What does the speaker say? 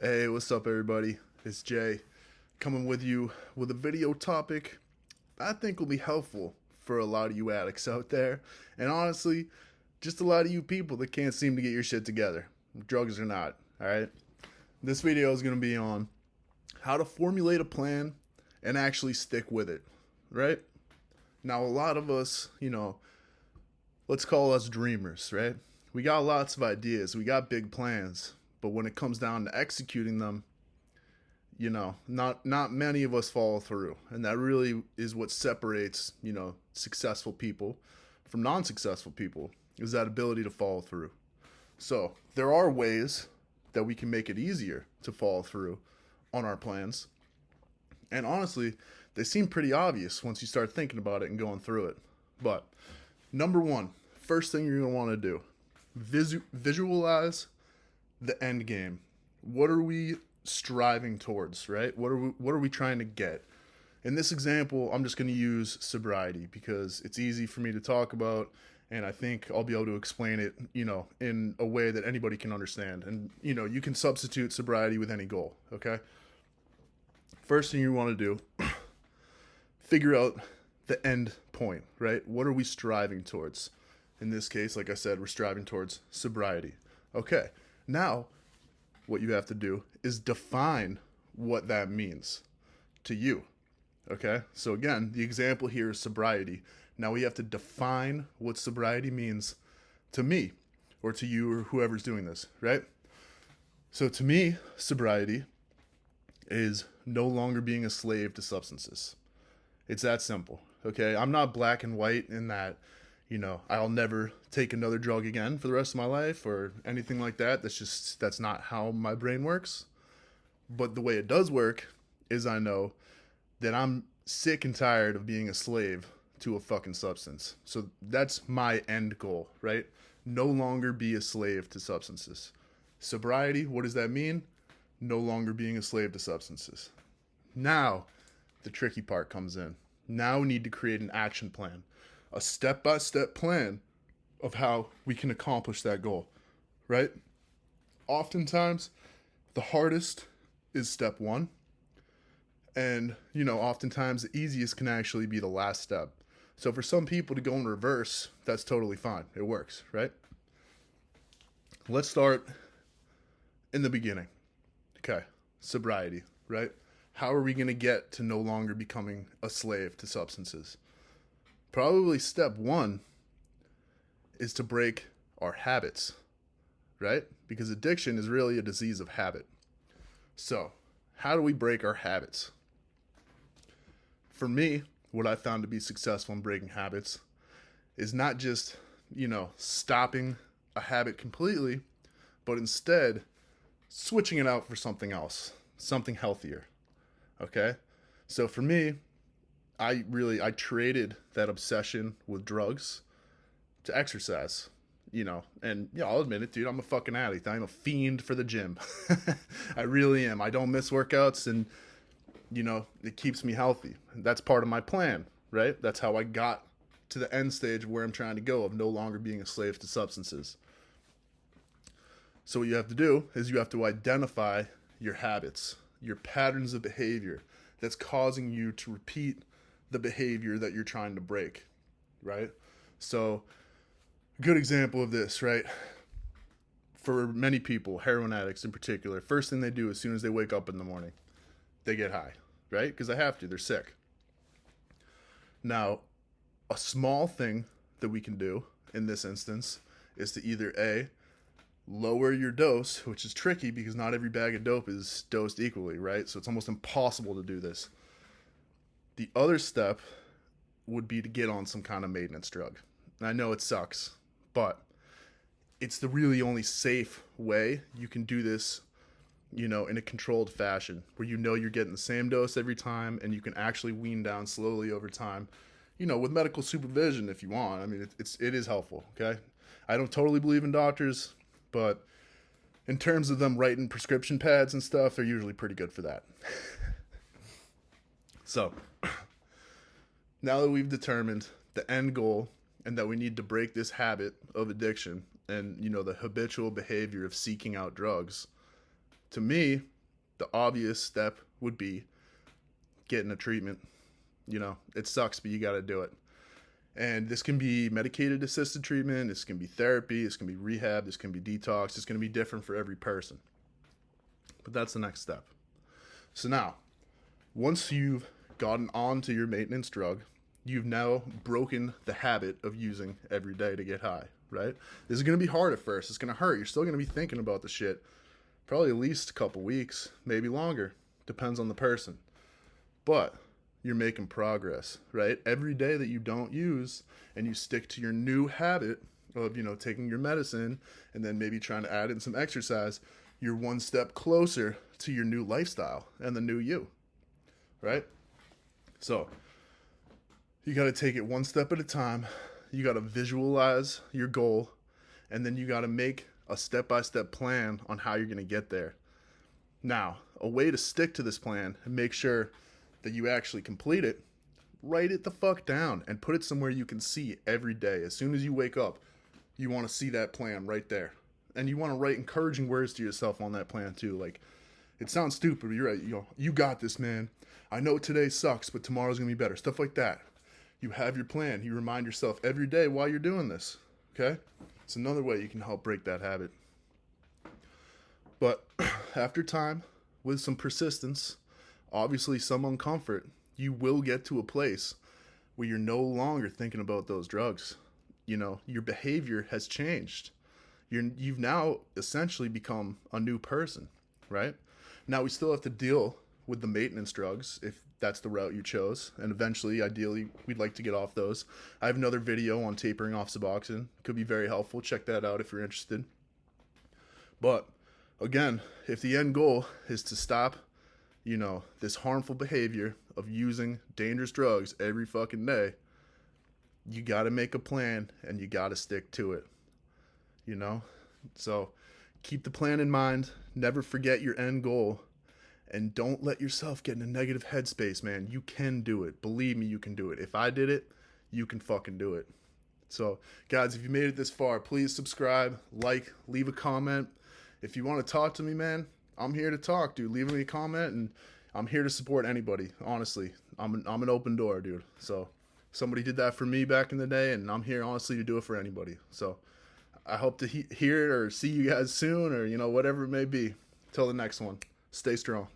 Hey, what's up, everybody? It's Jay coming with you with a video topic I think will be helpful for a lot of you addicts out there, and honestly, just a lot of you people that can't seem to get your shit together, drugs or not. All right, this video is going to be on how to formulate a plan and actually stick with it. Right now, a lot of us, let's call us dreamers, right? We got lots of ideas, we got big plans, but when it comes down to executing them, not many of us follow through, and that really is what separates successful people from non-successful people, is that ability to follow through. So there are ways that we can make it easier to follow through on our plans, and honestly, they seem pretty obvious once you start thinking about it and going through it. But number one, first thing you're going to want to do, visualize the end game. What are we striving towards, right? What are we trying to get? In this example, I'm just going to use sobriety because it's easy for me to talk about, and I think I'll be able to explain it, in a way that anybody can understand. And you can substitute sobriety with any goal, okay? First thing you want to do, figure out the end point, right? What are we striving towards? In this case, like I said, we're striving towards sobriety. Okay, now what you have to do is define what that means to you. Okay, so again, the example here is sobriety. Now we have to define what sobriety means to me or to you or whoever's doing this, right? So to me, sobriety is no longer being a slave to substances. It's that simple. Okay, I'm not black and white in that, I'll never take another drug again for the rest of my life or anything like that. That's not how my brain works. But the way it does work is I know that I'm sick and tired of being a slave to a fucking substance. So that's my end goal, right? No longer be a slave to substances. Sobriety, what does that mean? No longer being a slave to substances. Now, the tricky part comes in. Now we need to create an action plan, a step-by-step plan of how we can accomplish that goal, right? Oftentimes, the hardest is step one. And, oftentimes the easiest can actually be the last step. So for some people to go in reverse, that's totally fine. It works, right? Let's start in the beginning. Okay, sobriety, right? How are we going to get to no longer becoming a slave to substances? Probably step one is to break our habits, right? Because addiction is really a disease of habit. So, how do we break our habits? For me, what I found to be successful in breaking habits is not just, stopping a habit completely, but instead switching it out for something else, something healthier. Okay? So for me, I traded that obsession with drugs to exercise, and I'll admit it, dude, I'm a fucking addict. I'm a fiend for the gym. I really am. I don't miss workouts, and it keeps me healthy. That's part of my plan, right? That's how I got to the end stage where I'm trying to go, of no longer being a slave to substances. So what you have to do is you have to identify your habits, your patterns of behavior that's causing you to repeat the behavior that you're trying to break, right? So a good example of this, right? For many people, heroin addicts in particular, first thing they do as soon as they wake up in the morning, they get high, right? Because they have to, they're sick. Now, a small thing that we can do in this instance is to either A, lower your dose, which is tricky because not every bag of dope is dosed equally, right? So it's almost impossible to do this. The other step would be to get on some kind of maintenance drug. And I know it sucks, but it's the really only safe way you can do this, in a controlled fashion, where you're getting the same dose every time and you can actually wean down slowly over time, with medical supervision if you want. I mean, it is helpful, okay? I don't totally believe in doctors, but in terms of them writing prescription pads and stuff, they're usually pretty good for that. So, now that we've determined the end goal and that we need to break this habit of addiction and, the habitual behavior of seeking out drugs, to me, the obvious step would be getting a treatment. You know, it sucks, but you got to do it. And this can be medicated assisted treatment, this can be therapy, this can be rehab, this can be detox. It's going to be different for every person. But that's the next step. So now, once you've gotten onto your maintenance drug, you've now broken the habit of using every day to get high, right? This is going to be hard at first. It's going to hurt. You're still going to be thinking about the shit probably at least a couple weeks, maybe longer. Depends on the person. But you're making progress, right? Every day that you don't use and you stick to your new habit of, you know, taking your medicine and then maybe trying to add in some exercise, you're one step closer to your new lifestyle and the new you, right? So you got to take it one step at a time. You got to visualize your goal, and then you got to make a step-by-step plan on how you're going to get there. Now, a way to stick to this plan and make sure that you actually complete it, write it the fuck down and put it somewhere you can see every day. As soon as you wake up, you want to see that plan right there. And you want to write encouraging words to yourself on that plan too. Like, it sounds stupid, but you're right. You know, you got this, man. I know today sucks, but tomorrow's going to be better. Stuff like that. You have your plan. You remind yourself every day while you're doing this. Okay? It's another way you can help break that habit. But after time, with some persistence, obviously some uncomfort, you will get to a place where you're no longer thinking about those drugs. You know, your behavior has changed. You've now essentially become a new person, right? Now we still have to deal with the maintenance drugs if that's the route you chose, and eventually, ideally, we'd like to get off those. I have another video on tapering off Suboxone. Could be very helpful. Check that out if you're interested. But again, if the end goal is to stop, you know, this harmful behavior of using dangerous drugs every fucking day, you got to make a plan and you got to stick to it, you know? So keep the plan in mind. Never forget your end goal, and don't let yourself get in a negative headspace, man. You can do it. Believe me, you can do it. If I did it, you can fucking do it. So guys, if you made it this far, please subscribe, like, leave a comment. If you want to talk to me, man, I'm here to talk, dude. Leave me a comment, and I'm here to support anybody. Honestly, I'm an open door, dude. So somebody did that for me back in the day, and I'm here honestly to do it for anybody. So I hope to hear it or see you guys soon, or, you know, whatever it may be. Till the next one, stay strong.